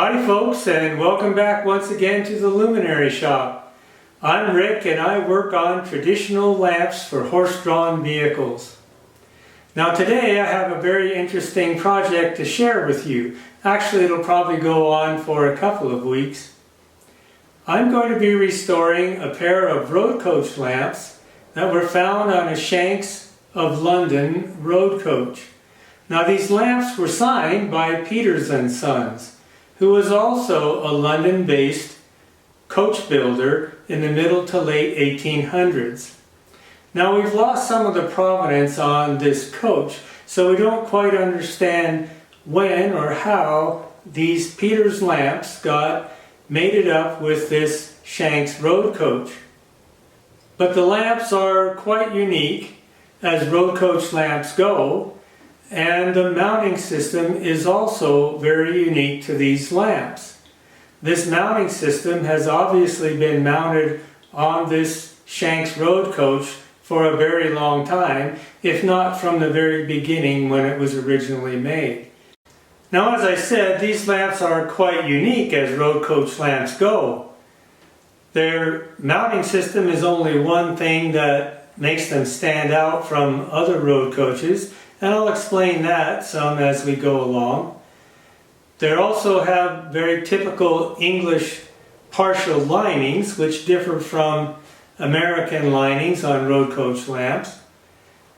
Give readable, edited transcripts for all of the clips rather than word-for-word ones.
Howdy folks, and welcome back once again to the Luminary Shop. I'm Rick and I work on traditional lamps for horse-drawn vehicles. Now today I have a very interesting project to share with you. Actually, it'll probably go on for a couple of weeks. I'm going to be restoring a pair of road coach lamps that were found on a Shanks of London road coach. Now these lamps were signed by Peters and Sons, who was also a London-based coach builder in the middle to late 1800s. Now we've lost some of the provenance on this coach, so we don't quite understand when or how these Peters lamps got mated up with this Shanks road coach. But the lamps are quite unique as road coach lamps go, and the mounting system is also very unique to these lamps. This mounting system has obviously been mounted on this Shanks road coach for a very long time, if not from the very beginning when it was originally made. Now, as I said, these lamps are quite unique as road coach lamps go. Their mounting system is only one thing that makes them stand out from other road coaches, and I'll explain that some as we go along. They also have very typical English partial linings, which differ from American linings on road coach lamps.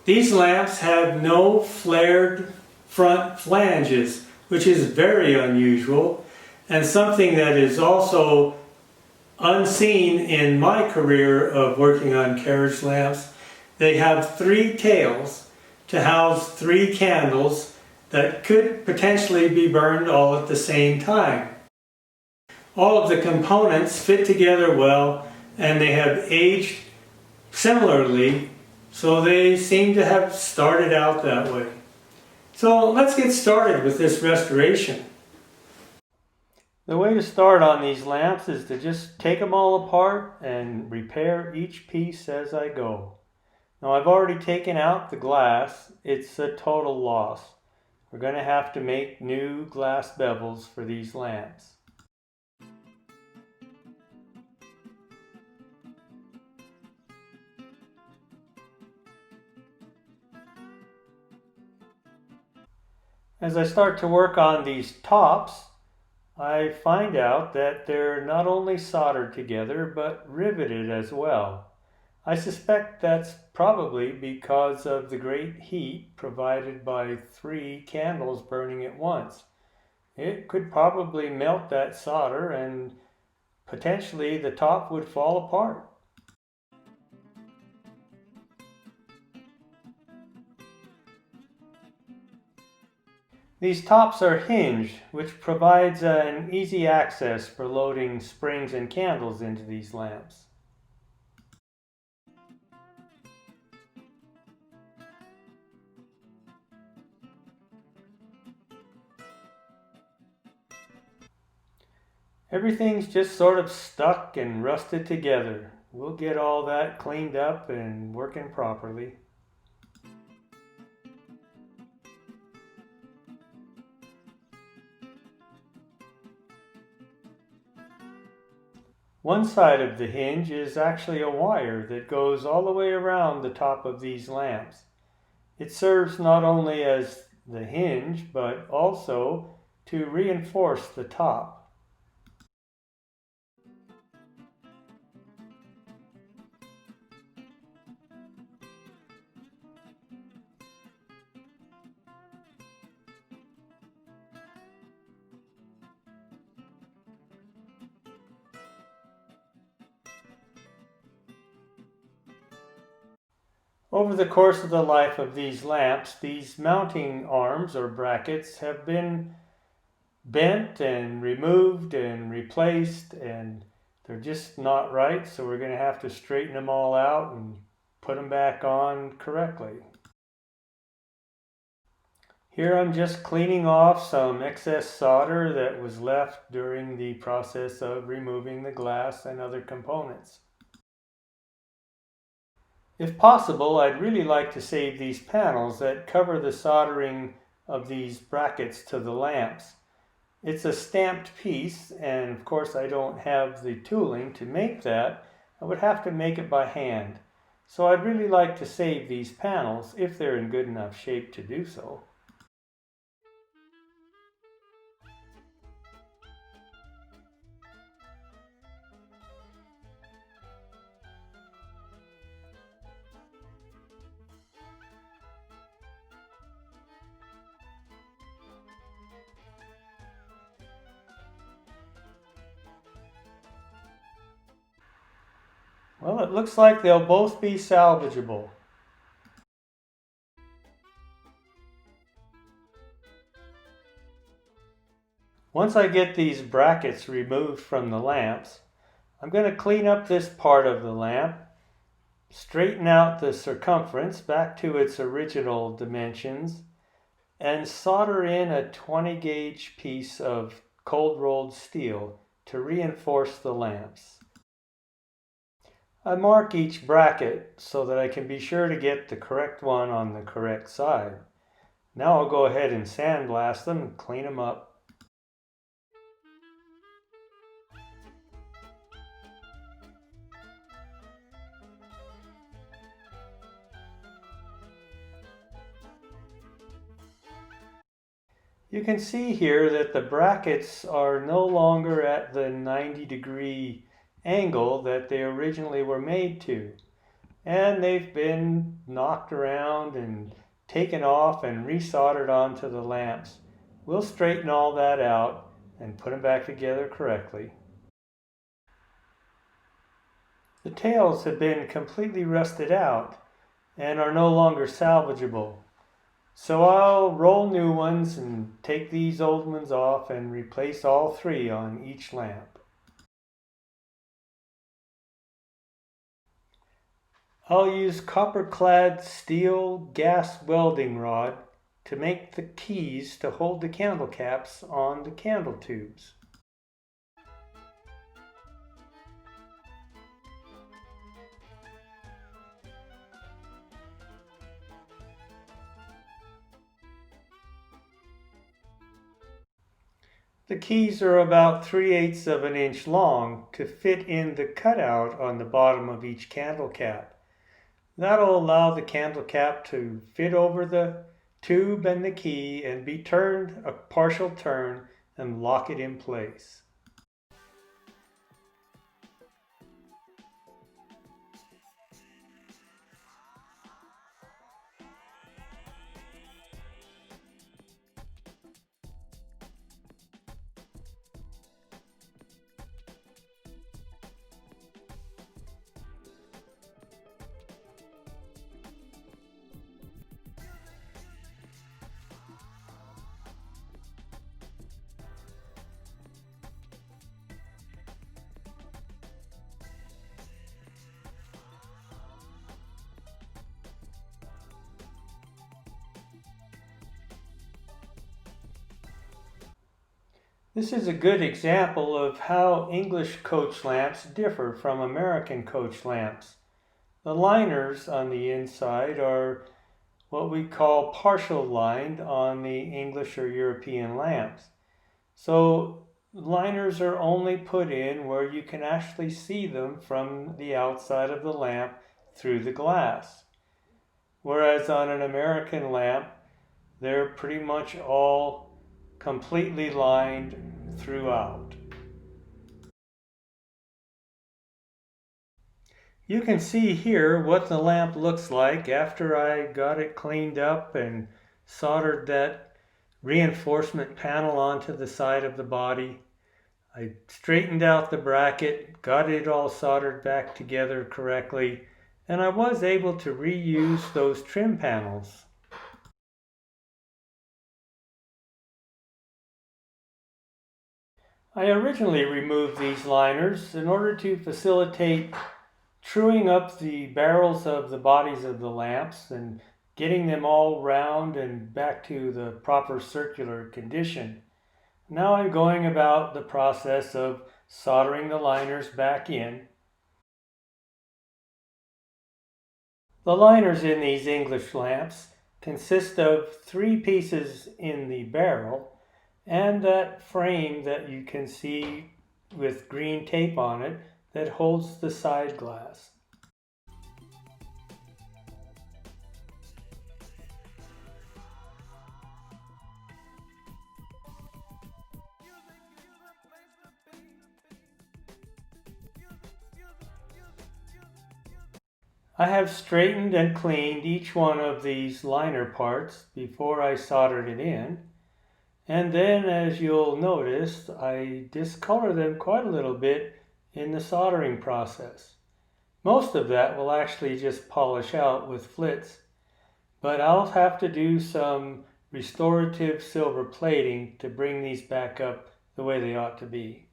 These lamps have no flared front flanges, which is very unusual, and something that is also unseen in my career of working on carriage lamps. They have three tails to house three candles that could potentially be burned all at the same time. All of the components fit together well, and they have aged similarly, so they seem to have started out that way. So let's get started with this restoration. The way to start on these lamps is to just take them all apart and repair each piece as I go. Now I've already taken out the glass. It's a total loss. We're going to have to make new glass bevels for these lamps. As I start to work on these tops, I find out that they're not only soldered together but riveted as well. I suspect that's probably because of the great heat provided by three candles burning at once. It could probably melt that solder and potentially the top would fall apart. These tops are hinged, which provides an easy access for loading springs and candles into these lamps. Everything's just sort of stuck and rusted together. We'll get all that cleaned up and working properly. One side of the hinge is actually a wire that goes all the way around the top of these lamps. It serves not only as the hinge, but also to reinforce the top. Over the course of the life of these lamps, these mounting arms or brackets have been bent and removed and replaced, and they're just not right, so we're going to have to straighten them all out and put them back on correctly. Here I'm just cleaning off some excess solder that was left during the process of removing the glass and other components. If possible, I'd really like to save these panels that cover the soldering of these brackets to the lamps. It's a stamped piece, and of course I don't have the tooling to make that. I would have to make it by hand. So I'd really like to save these panels if they're in good enough shape to do so. Well, it looks like they'll both be salvageable. Once I get these brackets removed from the lamps, I'm going to clean up this part of the lamp, straighten out the circumference back to its original dimensions, and solder in a 20 gauge piece of cold rolled steel to reinforce the lamps. I mark each bracket so that I can be sure to get the correct one on the correct side. Now I'll go ahead and sandblast them and clean them up. You can see here that the brackets are no longer at the 90-degree angle that they originally were made to. And they've been knocked around and taken off and resoldered onto the lamps. We'll straighten all that out and put them back together correctly. The tails have been completely rusted out and are no longer salvageable. So I'll roll new ones and take these old ones off and replace all three on each lamp. I'll use copper-clad steel gas welding rod to make the keys to hold the candle caps on the candle tubes. The keys are about 3/8 of an inch long to fit in the cutout on the bottom of each candle cap. That'll allow the candle cap to fit over the tube and the key and be turned a partial turn and lock it in place. This is a good example of how English coach lamps differ from American coach lamps. The liners on the inside are what we call partial lined on the English or European lamps. So liners are only put in where you can actually see them from the outside of the lamp through the glass. Whereas on an American lamp, they're pretty much all completely lined throughout. You can see here what the lamp looks like after I got it cleaned up and soldered that reinforcement panel onto the side of the body. I straightened out the bracket, got it all soldered back together correctly, and I was able to reuse those trim panels. I originally removed these liners in order to facilitate truing up the barrels of the bodies of the lamps and getting them all round and back to the proper circular condition. Now I'm going about the process of soldering the liners back in. The liners in these English lamps consist of 3 pieces in the barrel and that frame that you can see with green tape on it that holds the side glass. I have straightened and cleaned each one of these liner parts before I soldered it in, and then, as you'll notice, I discolor them quite a little bit in the soldering process. Most of that will actually just polish out with flits, but I'll have to do some restorative silver plating to bring these back up the way they ought to be.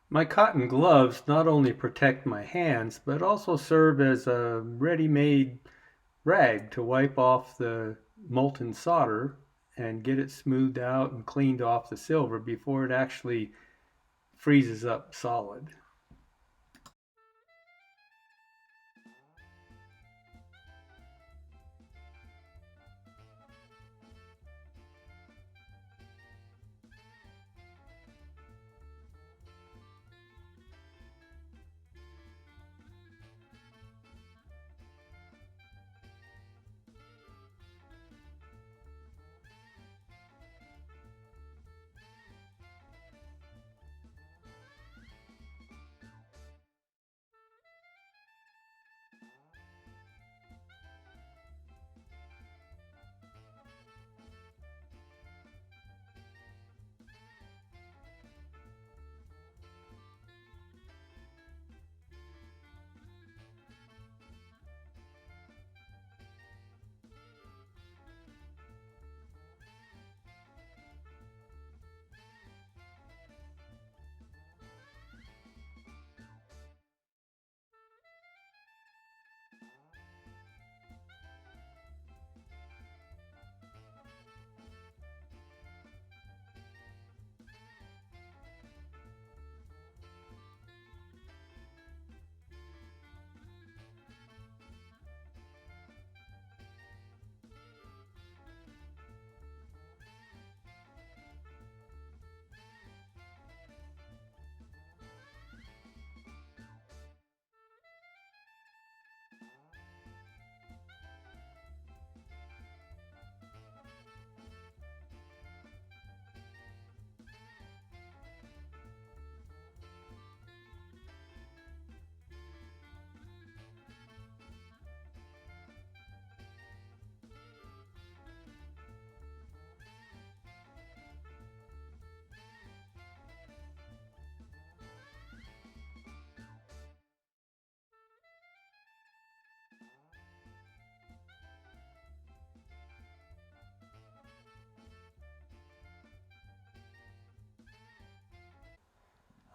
My cotton gloves not only protect my hands, but also serve as a ready-made rag to wipe off the molten solder and get it smoothed out and cleaned off the silver before it actually freezes up solid.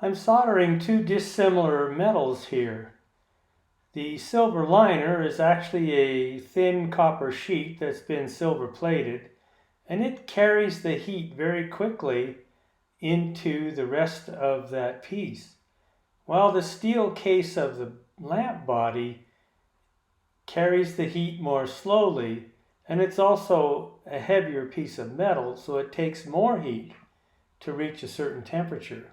I'm soldering two dissimilar metals here. The silver liner is actually a thin copper sheet that's been silver plated, and it carries the heat very quickly into the rest of that piece. While the steel case of the lamp body carries the heat more slowly, and it's also a heavier piece of metal, so it takes more heat to reach a certain temperature.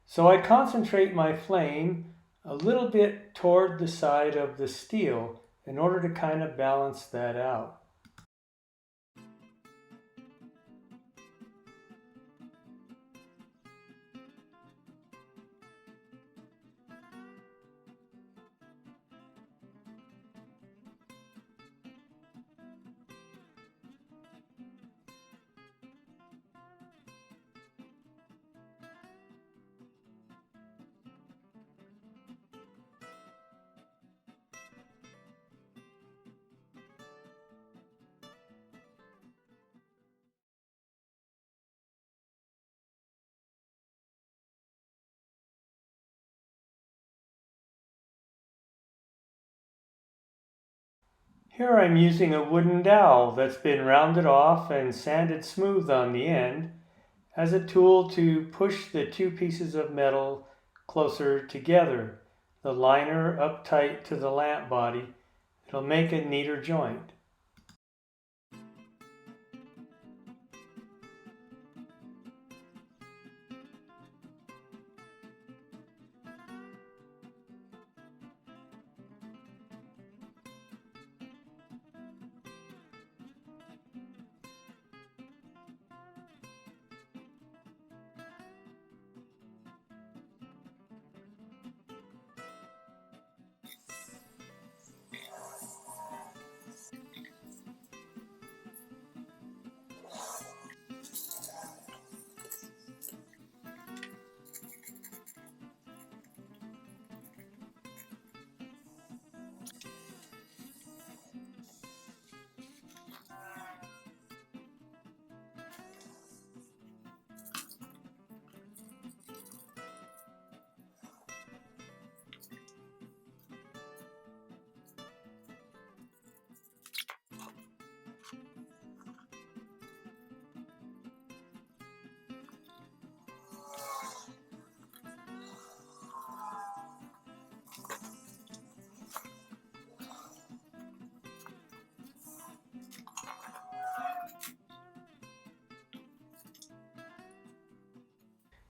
So I concentrate my flame a little bit toward the side of the steel in order to kind of balance that out. Here I'm using a wooden dowel that's been rounded off and sanded smooth on the end as a tool to push the two pieces of metal closer together, the liner up tight to the lamp body. It'll make a neater joint.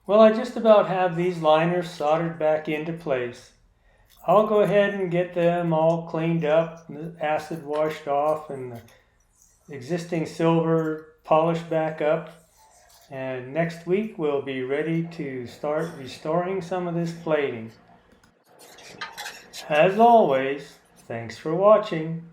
Well, I just about have these liners soldered back into place. I'll go ahead and get them all cleaned up, acid washed off, and the existing silver polished back up. And next week we'll be ready to start restoring some of this plating. As always, thanks for watching.